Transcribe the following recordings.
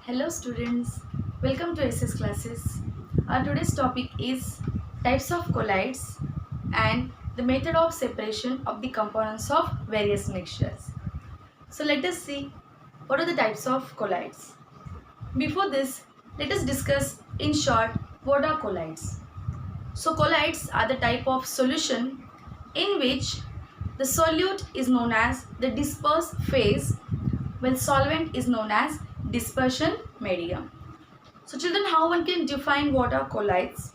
Hello students, welcome to SS classes. Our today's topic is types of colloids and the method of separation of the components of various mixtures. So let us see what are the types of colloids. Before this, let us discuss in short what are colloids. So colloids are the type of solution in which the solute is known as the disperse phase while solvent is known as dispersion medium. So children, how one can define what are colloids?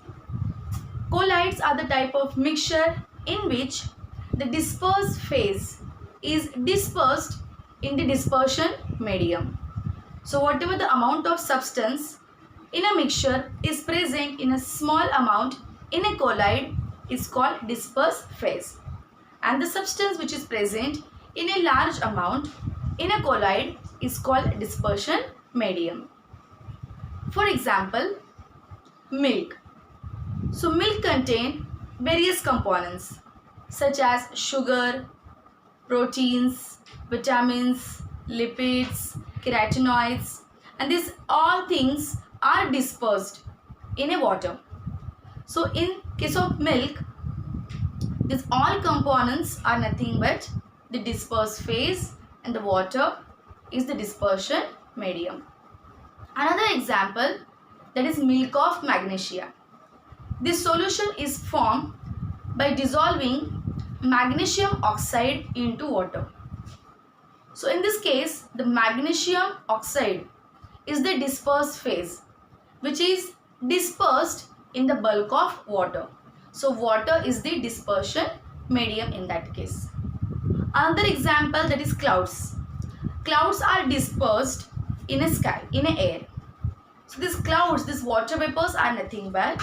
Colloids are the type of mixture in which the disperse phase is dispersed in the dispersion medium. So whatever the amount of substance in a mixture is present in a small amount in a colloid is called disperse phase, and the substance which is present in a large amount in a colloid is called dispersion medium. For example, milk. So milk contains various components such as sugar, proteins, vitamins, lipids, carotenoids, and these all things are dispersed in a water. So in case of milk, these all components are nothing but the disperse phase and the water is the dispersion medium. Another example, that is milk of magnesia. This solution is formed by dissolving magnesium oxide into water. So in this case, the magnesium oxide is the disperse phase which is dispersed in the bulk of water. So water is the dispersion medium in that case. Another example, that is clouds. Clouds are dispersed in a sky, in a air. So these clouds, these water vapors are nothing but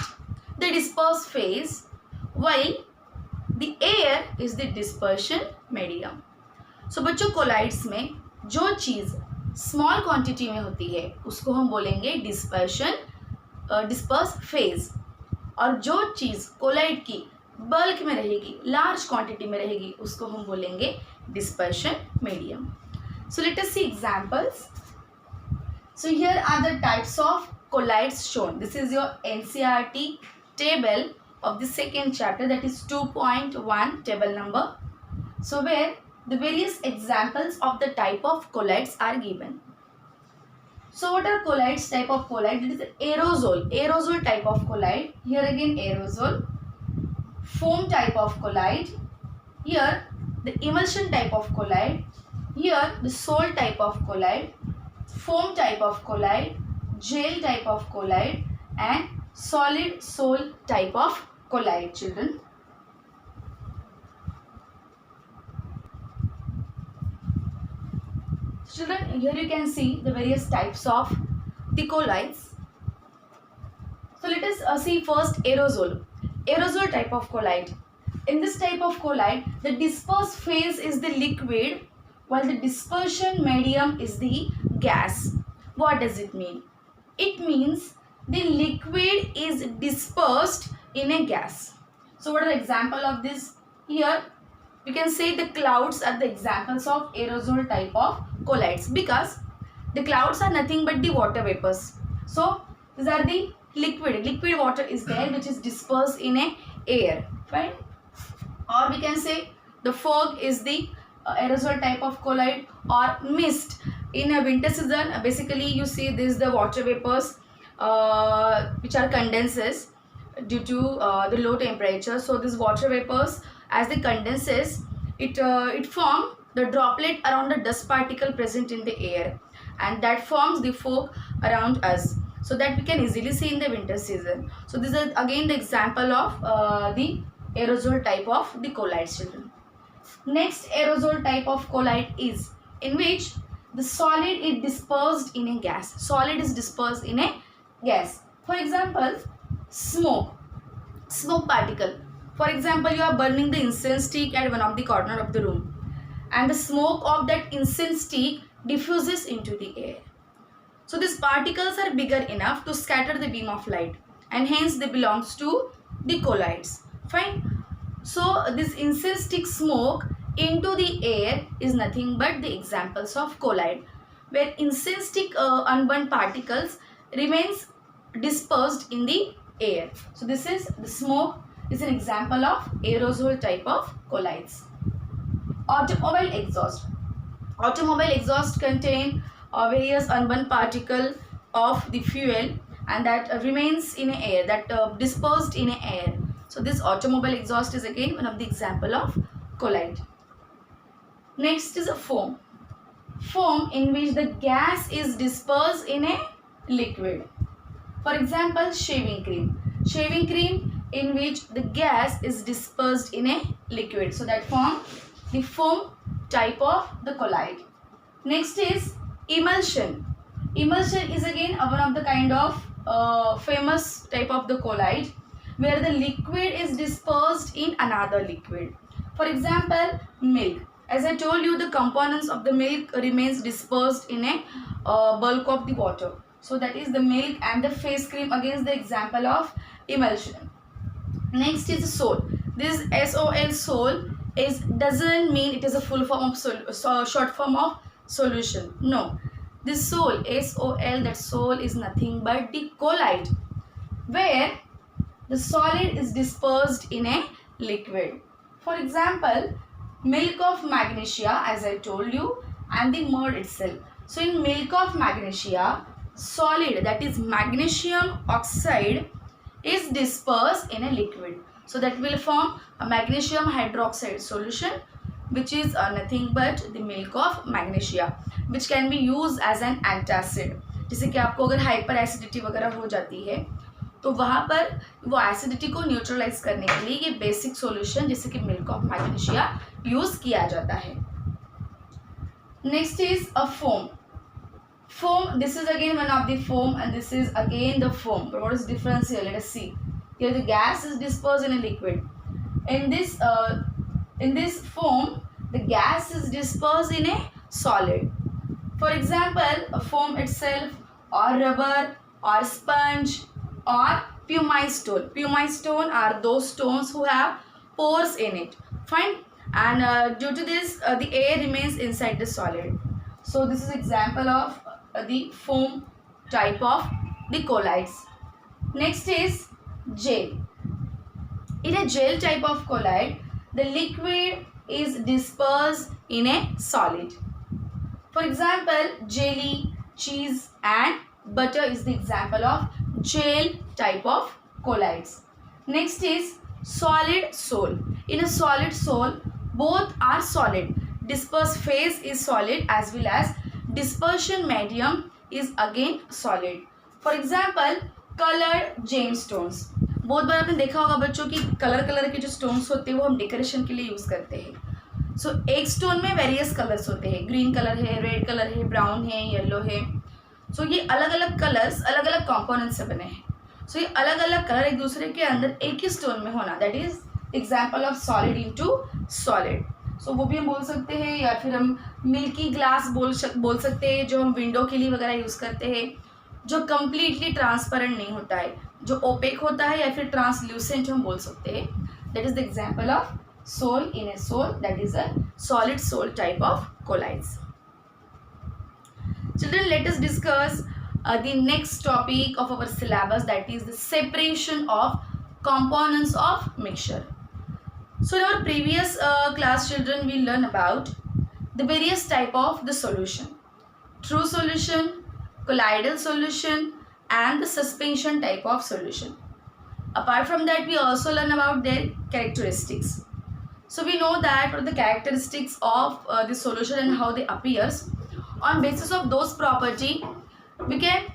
the disperse phase while the air is the dispersion medium. So बच्चों colloids में जो चीज़ small quantity में होती है उसको हम बोलेंगे disperse phase, और जो चीज़ colloid की बल्क में रहेगी, लार्ज क्वांटिटी में रहेगी, उसको हम बोलेंगे dispersion medium. So let us see examples. So here are the types of colloids shown. This is your NCERT table of the second chapter, that is 2.1 table number. So where the various examples of the type of colloids are given. So what are colloids? Type of colloid, it is aerosol type of colloid. Here again aerosol. Foam type of colloid. Here the emulsion type of colloid. Here the sol type of colloid, foam type of colloid, gel type of colloid, and solid sol type of colloid, children. Children, here you can see the various types of the colloids. So let us see first aerosol type of colloid. In this type of colloid, the disperse phase is the liquid while the dispersion medium is the gas. What does it mean? It means the liquid is dispersed in a gas. So what are the example of this? Here you can say the clouds are the examples of aerosol type of colloids, because the clouds are nothing but the water vapors. So these are the liquid water is there which is dispersed in a air, fine. Or we can say the fog is the aerosol type of colloid, or mist. In a winter season, basically you see this the water vapors which are condenses due to the low temperature. So these water vapors, as they condenses, it form the droplet around the dust particle present in the air, and that forms the fog around us, so that we can easily see in the winter season. So this is again the example of the aerosol type of the colloids, children. Next aerosol type of colloid is in which the solid is dispersed in a gas. Solid is dispersed in a gas. For example, smoke particle. For example, you are burning the incense stick at one of the corner of the room, and the smoke of that incense stick diffuses into the air. So these particles are bigger enough to scatter the beam of light, and hence they belongs to the colloids. Fine. So this incense stick smoke into the air is nothing but the examples of colloid. where insensitive unburned particles remains dispersed in the air. So this is the smoke is an example of aerosol type of colloids. Automobile exhaust. Automobile exhaust contain various unburned particle of the fuel and that remains in air, that dispersed in air. So this automobile exhaust is again one of the example of colloid. Next is a foam. Foam in which the gas is dispersed in a liquid. For example, shaving cream. Shaving cream in which the gas is dispersed in a liquid. So that form the foam type of the colloid. Next is emulsion. Emulsion is again one of the kind of famous type of the colloid where the liquid is dispersed in another liquid. For example, milk. As I told you, the components of the milk remains dispersed in a bulk of the water. So that is the milk, and the face cream again is the example of emulsion. Next is sol. This SOL, sol, doesn't mean it is a full form of short form of solution. No, this sol, SOL, that sol is nothing but the colloid where the solid is dispersed in a liquid. For example, milk of magnesia, as I told you, and the mud itself. So in milk of magnesia, solid, that is magnesium oxide, is dispersed in a liquid. So that will form a magnesium hydroxide solution, which is nothing but the milk of magnesia, which can be used as an antacid. जैसे कि आपको अगर hyper acidity वगैरह हो जाती है तो वहाँ पर वो एसिडिटी को न्यूट्रलाइज करने के लिए ये बेसिक सॉल्यूशन जैसे कि मिल्क ऑफ मैग्नीशिया यूज किया जाता है. Next is a foam. Foam, this is again one of the foam and this is again the foam. But what is the difference here? Let us see. Here the gas is dispersed in a liquid. In this foam, the gas is dispersed in a solid. For example, a foam itself or rubber or sponge or pumice stone. Pumice stone are those stones who have pores in it. Fine. And due to this, the air remains inside the solid. So this is example of the foam type of the colloids. Next is gel. In a gel type of colloid, the liquid is dispersed in a solid. For example, jelly, cheese and butter is the example of gel type of colloids. Next is solid sol. In a solid sol, both are solid. Dispersed phase is solid as well as dispersion medium is again solid. For example, colored gemstones. बहुत बार आपने देखा होगा बच्चों की colour के जो stones होते हैं वो हम डेकोरेशन के लिए यूज करते हैं. सो एक स्टोन में वेरियस कलर्स होते हैं. ग्रीन कलर है, रेड कलर है, ब्राउन है, येलो है. सो ये अलग अलग कलर्स अलग अलग कंपोनेंट्स से बने हैं. सो ये अलग अलग कलर एक दूसरे के अंदर एक ही स्टोन में होना, that is example of solid into solid. So वो भी हम बोल सकते हैं, या फिर हम मिल्की ग्लास बोल सकते हैं जो हम विंडो के लिए वगैरह यूज़ करते हैं, जो कम्प्लीटली ट्रांसपेरेंट नहीं होता है, जो ओपेक होता है, या फिर ट्रांसल्यूसेंट हम बोल सकते हैं. That is the example of sol in a sol, that is a solid sol type of colloids. Children, let us discuss the next topic of our syllabus, that is the separation of components of mixture. So in our previous class, children, we learn about the various type of the solution: true solution, colloidal solution and the suspension type of solution. Apart from that, we also learn about their characteristics. So we know that what are the characteristics of the solution and how they appears. On basis of those property, we can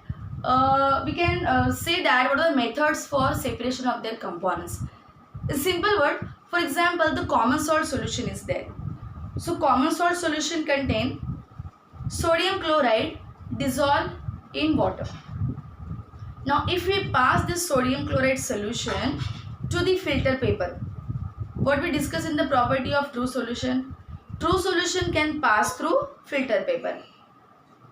say that what are the methods for separation of their components. A simple word. For example, the common salt solution is there. So common salt solution contain sodium chloride dissolved in water. Now if we pass this sodium chloride solution to the filter paper, what we discuss in the property of true solution, true solution can pass through filter paper.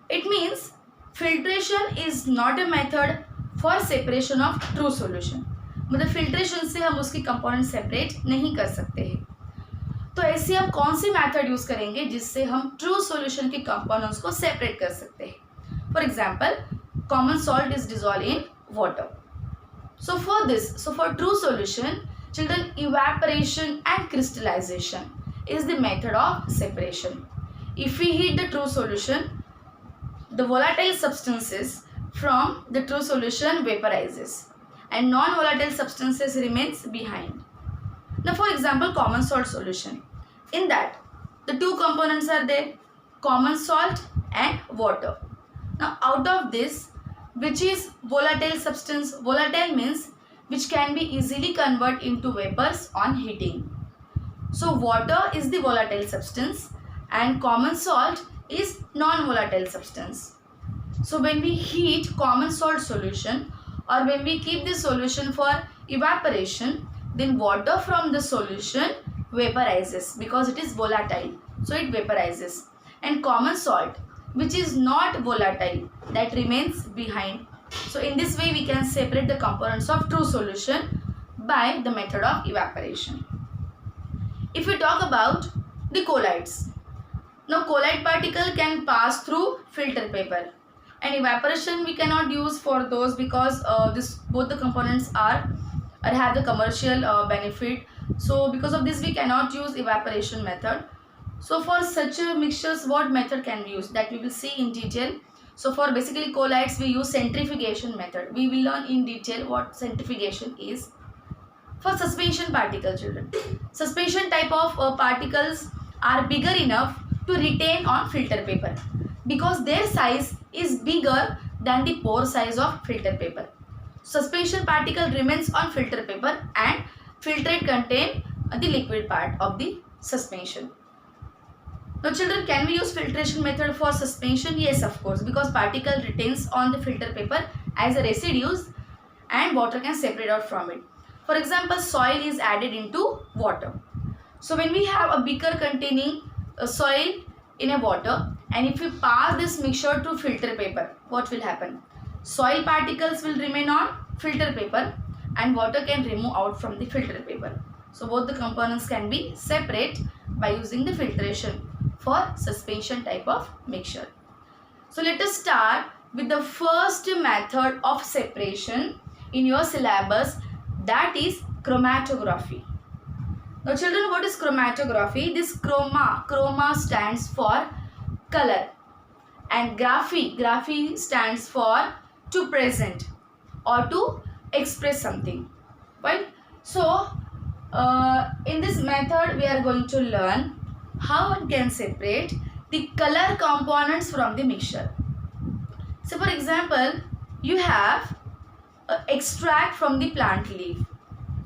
It means filtration is not a method for separation of true solution. मतलब filtration से हम उसकी component separate नहीं कर सकते हैं. तो ऐसे आप कौन सी मेथड यूज करेंगे जिससे हम ट्रू सॉल्यूशन के कंपोनेंट्स को सेपरेट कर सकते हैं. For example, common salt is dissolve in water. So for true solution, children, evaporation and crystallization is the method of separation. If we heat the true solution, the volatile substances from the true solution vaporizes and non-volatile substances remains behind. Now for example, common salt solution. In that, the two components are there, common salt and water. Now out of this, which is volatile substance? Volatile means which can be easily converted into vapors on heating. So water is the volatile substance and common salt is non-volatile substance. So when we heat common salt solution or when we keep the solution for evaporation, then water from the solution vaporizes because it is volatile. So it vaporizes. And common salt, which is not volatile, that remains behind. So in this way we can separate the components of true solution by the method of evaporation. If we talk about the colloids, now colloid particle can pass through filter paper, and evaporation we cannot use for those because both the components are or have the commercial benefit. So because of this we cannot use evaporation method. So for such mixtures, what method can we use? That we will see in detail. So for basically colloids, we use centrifugation method. We will learn in detail what centrifugation is. For suspension particle, children, suspension type of particles are bigger enough to retain on filter paper because their size is bigger than the pore size of filter paper. Suspension particle remains on filter paper and filtrate contain the liquid part of the suspension. Now children, can we use filtration method for suspension? Yes, of course, because particle retains on the filter paper as a residues and water can separate out from it. For example, soil is added into water. So when we have a beaker containing a soil in a water and if we pass this mixture to filter paper, what will happen? Soil particles will remain on filter paper and water can remove out from the filter paper. So both the components can be separate by using the filtration for suspension type of mixture. So let us start with the first method of separation in your syllabus, that is chromatography. Now children, what is chromatography? This chroma stands for color and graphy stands for to present or to express something, right? So in this method we are going to learn how one can separate the color components from the mixture. So for example, you have extract from the plant leaf.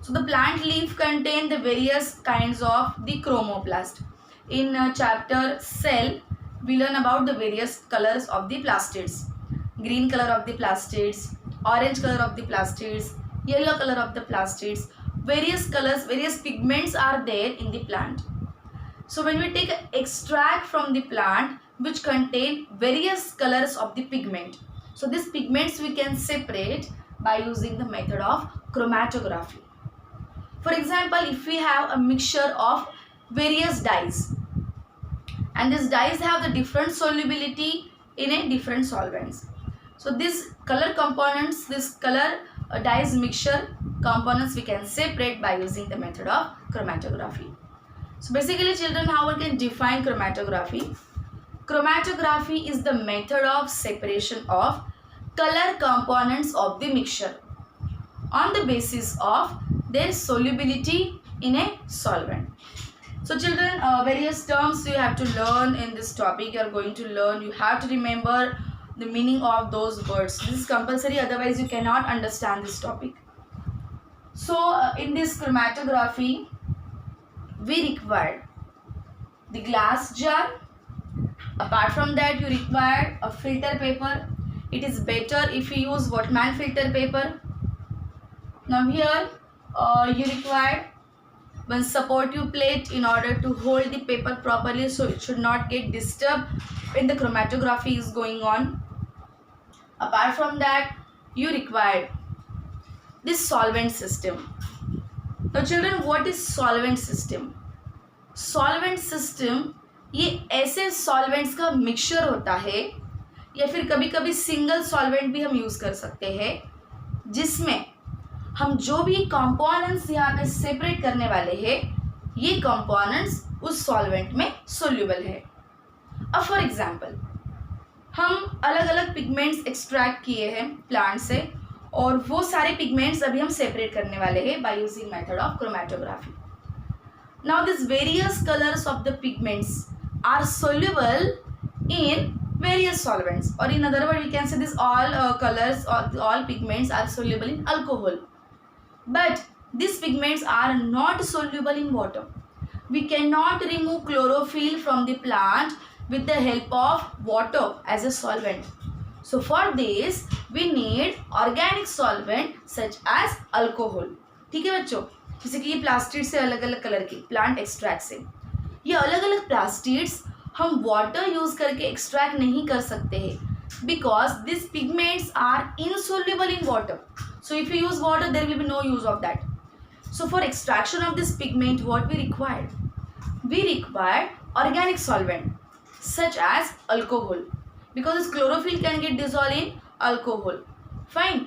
So the plant leaf contain the various kinds of the chromoplast. In chapter cell, we learn about the various colors of the plastids. Green color of the plastids, orange color of the plastids, yellow color of the plastids. Various colors, various pigments are there in the plant. So when we take an extract from the plant which contain various colors of the pigment, so these pigments we can separate by using the method of chromatography. For example, if we have a mixture of various dyes and these dyes have the different solubility in a different solvents. So this color components, this color dyes mixture components we can separate by using the method of chromatography. So basically children, how we can define chromatography? Chromatography is the method of separation of color components of the mixture on the basis of their solubility in a solvent. So children, various terms you have to learn in this topic. You are going to learn. You have to remember the meaning of those words. This is compulsory, otherwise you cannot understand this topic. So in this chromatography, we require the glass jar. Apart from that, you require a filter paper. It is better if you use Whatman filter paper. Now here you require one supportive plate in order to hold the paper properly, so it should not get disturbed when the chromatography is going on. Apart from that, you require this solvent system. Now children, what is solvent system? Solvent system ये ऐसे solvents का mixture होता है, या फिर कभी कभी single solvent भी हम यूज़ कर सकते हैं, जिसमें हम जो भी कंपोनेंट्स यहाँ पे सेपरेट करने वाले हैं, ये कंपोनेंट्स उस सॉल्वेंट में सोल्यूबल है। अब फॉर एग्जांपल हम अलग अलग पिगमेंट्स एक्सट्रैक्ट किए हैं प्लांट से, और वो सारे पिगमेंट्स अभी हम सेपरेट करने वाले हैं by using method of chromatography. Now this various colours of the pigments are soluble in various solvents, or in other words we can say this all colors or all pigments are soluble in alcohol, but these pigments are not soluble in water. We cannot remove chlorophyll from the plant with the help of water as a solvent. So for this we need organic solvent such as alcohol. ठीक है बच्चों, जैसे कि ये plastid से अलग अलग colour की प्लांट एक्सट्रैक्ट से, ये अलग अलग प्लास्टिड्स हम वाटर यूज करके एक्सट्रैक्ट नहीं कर सकते हैं, because this pigments are insoluble in water. So if you use water there will be no use of that. So for extraction of this pigment, what we require? We require organic solvent such as alcohol, because this chlorophyll can get dissolved in alcohol. Fine.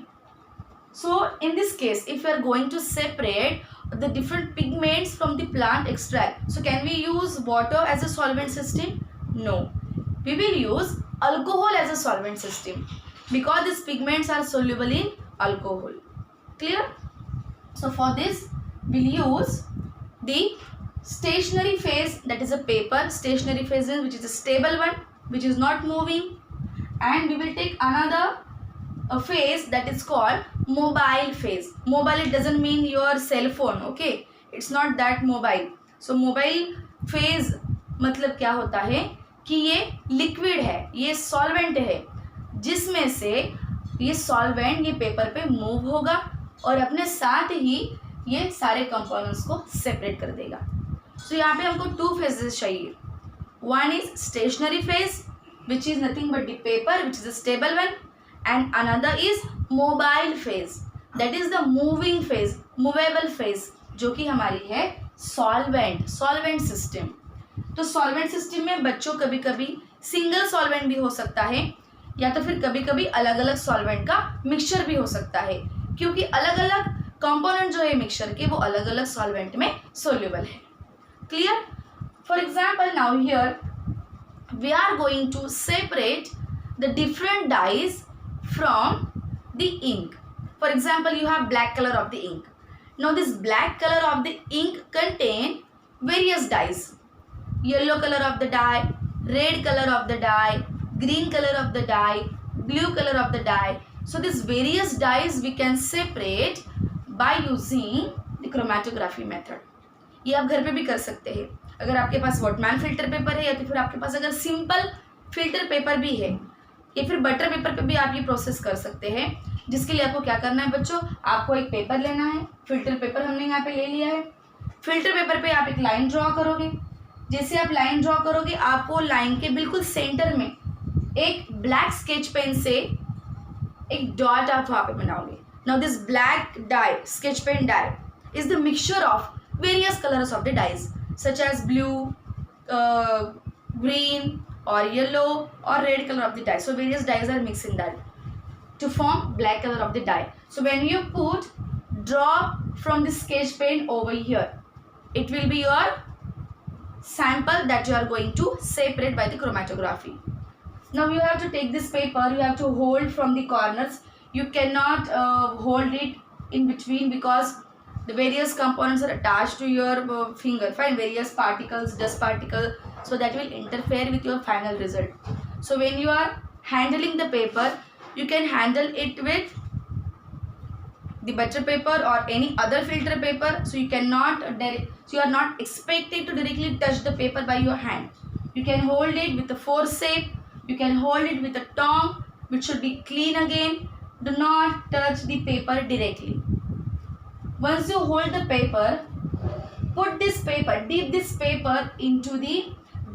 So in this case, if we are going to separate the different pigments from the plant extract, so can we use water as a solvent system? No. We will use alcohol as a solvent system, because these pigments are soluble in alcohol. Clear? So for this we'll use the stationary phase, that is a paper. Stationary phase is which is a stable one, which is not moving, and we will take another phase that is called mobile phase. Mobile, it doesn't mean your cell phone, okay? It's not that mobile. So mobile phase मतलब क्या होता है कि ये liquid है, ये solvent है, जिसमें से ये सॉल्वेंट ये पेपर पे मूव होगा और अपने साथ ही ये सारे कंपोनेंट्स को सेपरेट कर देगा. सो यहाँ पे हमको टू फेजेस चाहिए. One is stationary phase which is nothing but the paper which is a stable one, and another is mobile phase, that is the moving phase, movable phase, जो कि हमारी है सॉल्वेंट सिस्टम. तो solvent system में बच्चों कभी कभी single solvent भी हो सकता है, या तो फिर कभी कभी अलग अलग सॉल्वेंट का मिक्सचर भी हो सकता है, क्योंकि अलग अलग कंपोनेंट जो है मिक्सचर के वो अलग अलग सॉल्वेंट में सोल्यूबल है. Clear? For example now here we are going to separate the different dyes from the ink. For example you have black color of the ink. Now this black color of the ink contain various dyes. Yellow color of the dye, red color of the dye, green color of the dye, blue color of the dye. So these various dyes we can separate by using the chromatography method. ये आप घर पे भी कर सकते हैं. अगर आपके पास वॉटमैन फिल्टर पेपर है, या तो फिर आपके पास अगर सिंपल फिल्टर पेपर भी है, या फिर बटर पेपर पे भी आप ये प्रोसेस कर सकते हैं. जिसके लिए आपको क्या करना है बच्चों, आपको एक पेपर लेना है. फिल्टर पेपर हमने यहाँ पे ले लिया है. फिल्टर पेपर पे आप एक लाइन ड्रॉ करोगे. जैसे आप लाइन ड्रॉ करोगे, आपको लाइन के बिल्कुल सेंटर में एक ब्लैक स्केच पेन से एक डॉट आप वहाँ पे बनाओगे. Now this black dye, sketch pen dye, is the mixture of various colours of the dyes such as blue, green or yellow or red color of the dye. So various dyes are mixed in that to form black color of the dye. So when you put drop from the sketch pen over here, it will be your sample that you are going to separate by the chromatography. Now you have to take this paper, you have to hold from the corners. You cannot hold it in between, because the various components are attached to your finger. Fine, various particles, dust particle, so that will interfere with your final result. So when you are handling the paper, you can handle it with the butter paper or any other filter paper. So you cannot so you are not expected to directly touch the paper by your hand. You can hold it with a forceps, you can hold it with a tongue, which should be clean again. Do not touch the paper directly. Once you hold the paper, put this paper, dip this paper into the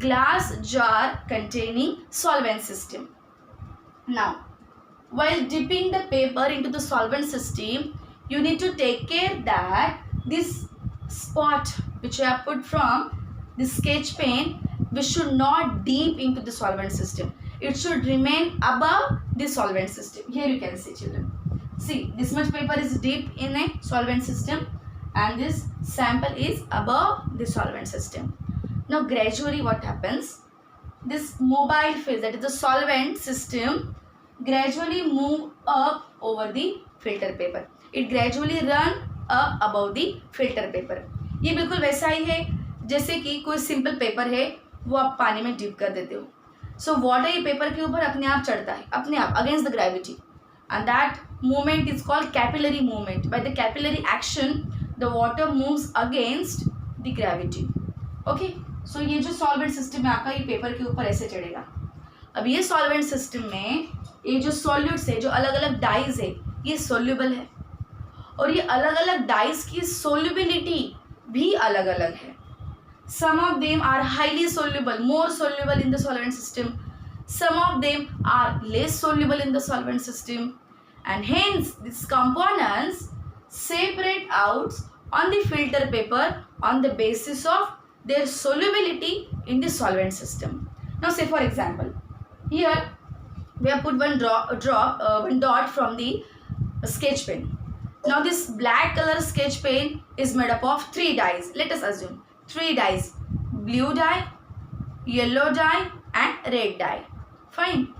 glass jar containing solvent system. Now, while dipping the paper into the solvent system, you need to take care that this spot which I have put from the sketch pen, which should not deep into the solvent system. It should remain above the solvent system. Here you can see, children. See, this much paper is deep in a solvent system and this sample is above the solvent system. Now gradually what happens? This mobile phase, that is the solvent system, gradually move up over the filter paper. It gradually run up above the filter paper. ये बिल्कुल वैसा ही है जैसे कि कोई simple paper है वो आप पानी में डिप कर देते हो. सो वाटर ये पेपर के ऊपर अपने आप चढ़ता है, अपने आप, against the gravity, and that movement is called capillary movement. By the capillary action the water moves against the gravity. Okay, so ये जो solvent system है आपका, ये पेपर के ऊपर ऐसे चढ़ेगा. अब ये solvent system में ये जो solutes है, जो अलग अलग dyes है, ये soluble है और ये अलग अलग dyes की solubility भी अलग अलग है. Some of them are highly soluble, more soluble in the solvent system. Some of them are less soluble in the solvent system, and hence these components separate out on the filter paper on the basis of their solubility in the solvent system. Now say for example, here we have put one dot from the sketch pen. Now this black color sketch pen is made up of 3 dyes. Let us assume 3 dyes: blue dye, yellow dye and red dye. Fine.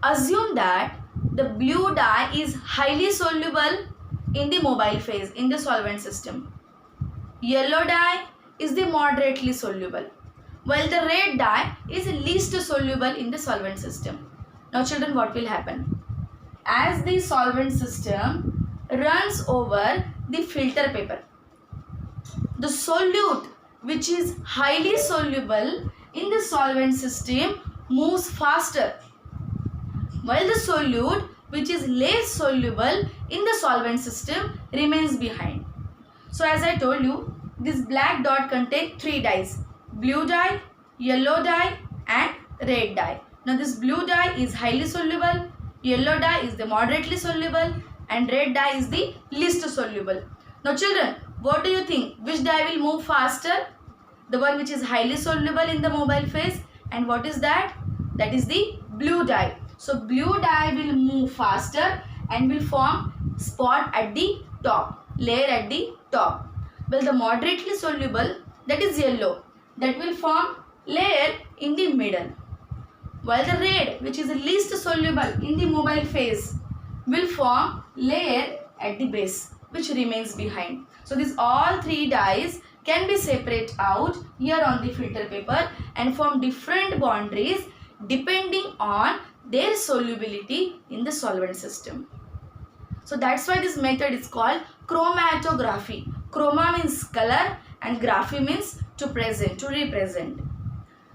Assume that the blue dye is highly soluble in the mobile phase in the solvent system. Yellow dye is the moderately soluble, while the red dye is least soluble in the solvent system. Now children, what will happen? As the solvent system runs over the filter paper, the solute which is highly soluble in the solvent system moves faster, while the solute which is less soluble in the solvent system remains behind. So as I told you, this black dot contains 3 dyes: blue dye, yellow dye and red dye. Now this blue dye is highly soluble, yellow dye is the moderately soluble and red dye is the least soluble. Now children, what do you think? Which dye will move faster? The one which is highly soluble in the mobile phase. And what is that? That is the blue dye. So blue dye will move faster and will form spot at the top, layer at the top. Well, the moderately soluble, that is yellow, that will form layer in the middle. While the red, which is the least soluble in the mobile phase, will form layer at the base, which remains behind. So these all 3 dyes can be separated out here on the filter paper and form different boundaries depending on their solubility in the solvent system. So that's why this method is called chromatography. Chroma means color and graphy means to present, to represent.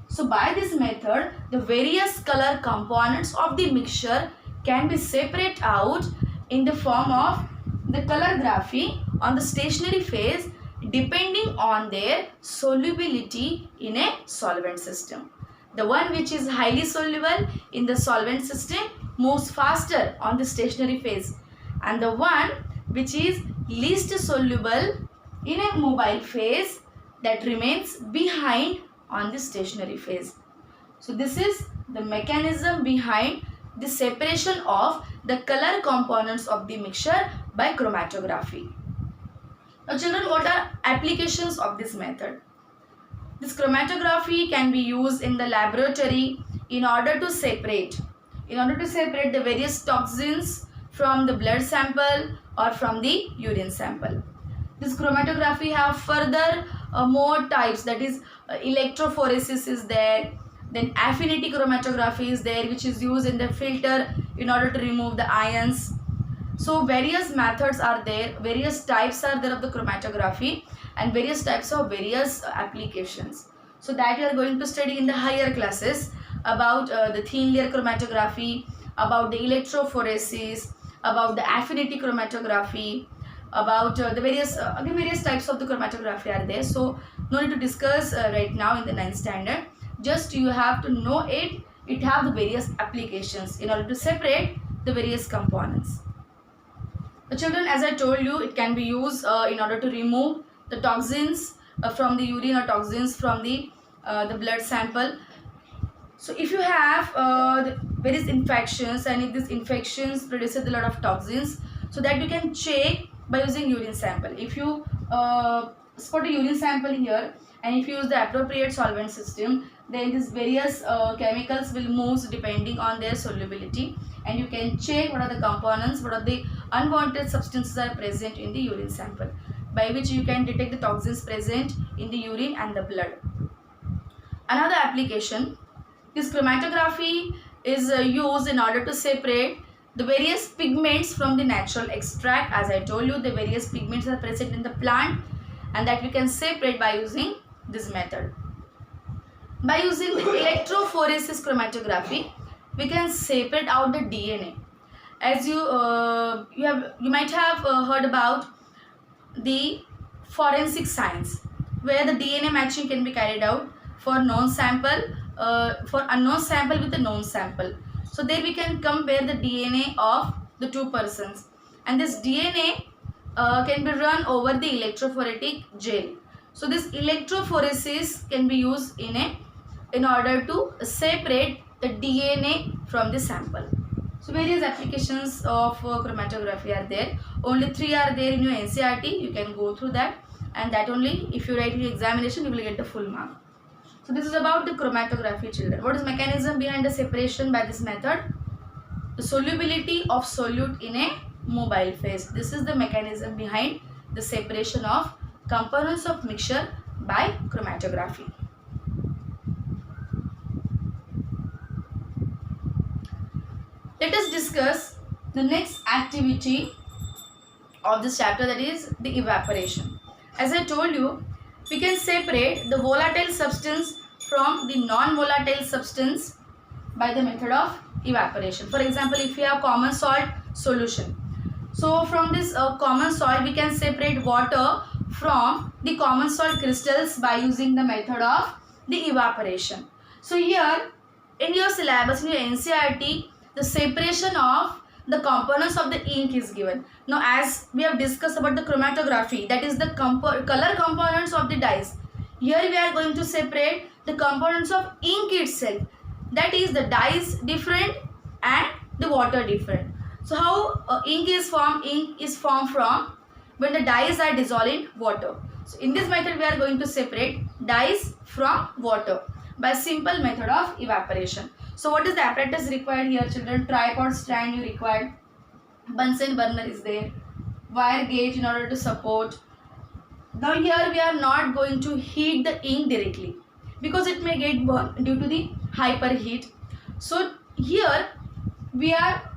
So by this method, the various color components of the mixture can be separated out in the form of the color graphy on the stationary phase depending on their solubility in a solvent system. The one which is highly soluble in the solvent system moves faster on the stationary phase, and the one which is least soluble in a mobile phase, that remains behind on the stationary phase. So this is the mechanism behind the separation of the color components of the mixture by chromatography. Now children, what are applications of this method? This chromatography can be used in the laboratory in order to separate the various toxins from the blood sample or from the urine sample. This chromatography have further more types, that is electrophoresis is there, then affinity chromatography is there, which is used in the filter in order to remove the ions. So various methods are there, various types are there of the chromatography and various types of various applications. So that we are going to study in the higher classes about the thin layer chromatography, about the electrophoresis, about the affinity chromatography, about the various types of the chromatography are there. So no need to discuss right now in the 9th standard. Just you have to know it. It have the various applications in order to separate the various components. The children, as I told you, it can be used in order to remove the toxins from the urine or toxins from the blood sample. So if you have various infections, and if these infections produces a lot of toxins, so that you can check by using urine sample. If you spot a urine sample here, and if you use the appropriate solvent system, then these various chemicals will move depending on their solubility, and you can check what are the components, what are the unwanted substances are present in the urine sample, by which you can detect the toxins present in the urine and the blood. Another application, this chromatography is used in order to separate the various pigments from the natural extract. As I told you, the various pigments are present in the plant, and that we can separate by using this method. By using the electrophoresis chromatography, we can separate out the DNA. As you might have heard about the forensic science, where the DNA matching can be carried out for known sample, for unknown sample with a known sample. So there we can compare the DNA of the two persons, and this DNA can be run over the electrophoretic gel. So this electrophoresis can be used in order to separate the DNA from the sample. So various applications of chromatography are there. Only 3 are there in your NCERT. You can go through that, and that only if you write your examination you will get the full mark. So this is about the chromatography, children. What is mechanism behind the separation by this method? The solubility of solute in a mobile phase. This is the mechanism behind the separation of components of mixture by chromatography. Let us discuss the next activity of this chapter, that is the evaporation. As I told you, we can separate the volatile substance from the non-volatile substance by the method of evaporation. For example, if we have common salt solution, so from this common salt we can separate water from the common salt crystals by using the method of the evaporation. So here in your syllabus, in your NCERT, the separation of the components of the ink is given. Now as we have discussed about the chromatography, that is the color components of the dyes, here we are going to separate the components of ink itself, that is the dyes different and the water different. So how ink is formed? Ink is formed from when the dyes are dissolved in water. So in this method we are going to separate dyes from water by simple method of evaporation. So what is the apparatus required here, children? Tripod stand you required, Bunsen burner is there, wire gauge in order to support. Now here we are not going to heat the ink directly because it may get burned due to the hyperheat. So here we are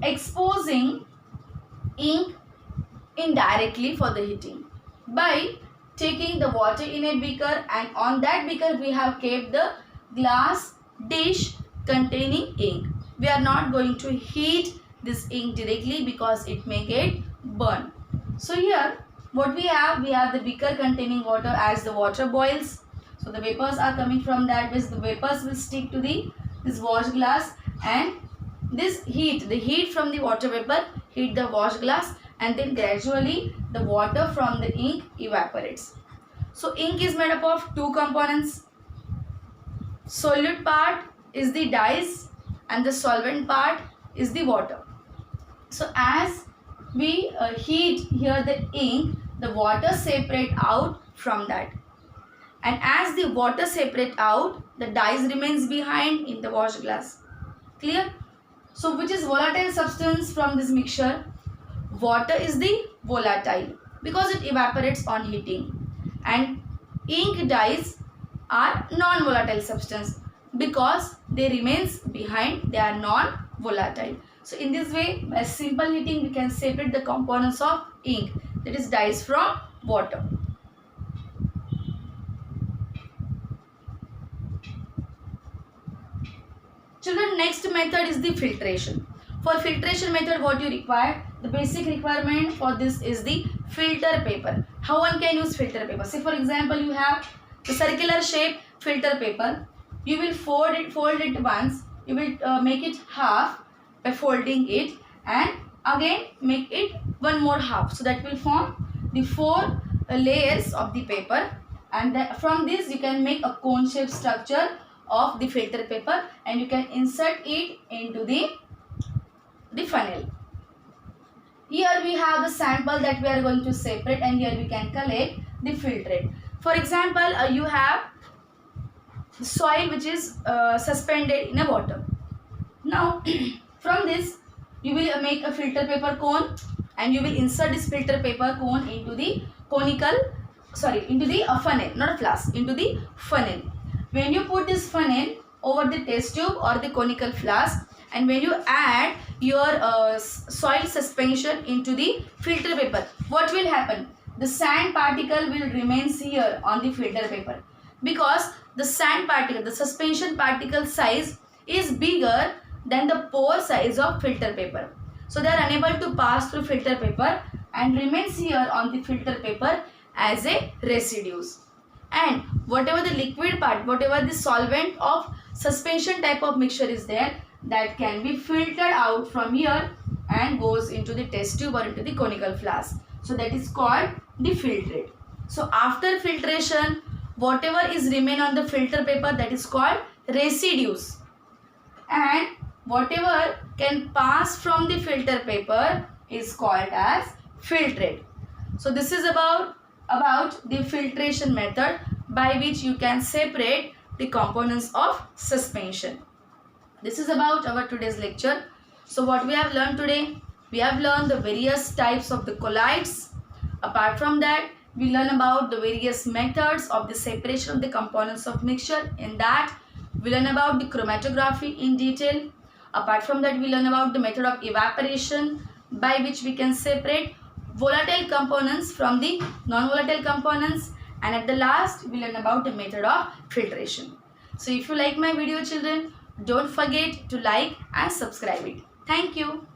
exposing ink indirectly for the heating by taking the water in a beaker, and on that beaker we have kept the glass dish containing ink. We are not going to heat this ink directly because it may get burned. So here what we have the beaker containing water. As the water boils, so the vapors are coming from that, which the vapors will stick to this wash glass, and this heat, the heat from the water vapor heat the wash glass, and then gradually the water from the ink evaporates. So ink is made up of two components. Solute part is the dyes and the solvent part is the water. So as we heat here the ink, the water separate out from that, and as the water separate out, the dyes remains behind in the wash glass. Clear? So which is volatile substance from this mixture? Water is the volatile because it evaporates on heating, and ink dyes are non-volatile substance because they remains behind, they are non-volatile. So in this way, by simple heating we can separate the components of ink, that is dyes, from water. Children, next method is the filtration. For filtration method, what you require? The basic requirement for this is the filter paper. How one can use filter paper? Say for example, you have the circular shape filter paper. You will fold it once. You will make it half by folding it, and again make it one more half. So that will form the 4 layers of the paper. and from this you can make a cone shaped structure of the filter paper and you can insert it into the funnel. Here we have the sample that we are going to separate, and here we can collect the filtrate. For example, you have soil which is suspended in a water. Now from this you will make a filter paper cone and you will insert this filter paper cone into the into the funnel, not a flask, into the funnel. When you put this funnel over the test tube or the conical flask, and when you add your soil suspension into the filter paper, what will happen? The sand particle will remain here on the filter paper, because the sand particle, the suspension particle size is bigger than the pore size of filter paper. So they are unable to pass through filter paper and remains here on the filter paper as a residues. And whatever the liquid part, whatever the solvent of suspension type of mixture is there, that can be filtered out from here and goes into the test tube or into the conical flask. So that is called the filtrate. So after filtration, whatever is remain on the filter paper, that is called residues, and whatever can pass from the filter paper is called as filtrate. So this is about the filtration method by which you can separate the components of suspension. This is about our today's lecture. So what we have learned today? We have learned the various types of the colloids. Apart from that, we learn about the various methods of the separation of the components of mixture. In that, we learn about the chromatography in detail. Apart from that, we learn about the method of evaporation by which we can separate volatile components from the non-volatile components. And at the last, we learn about the method of filtration. So if you like my video, children, don't forget to like and subscribe it. Thank you.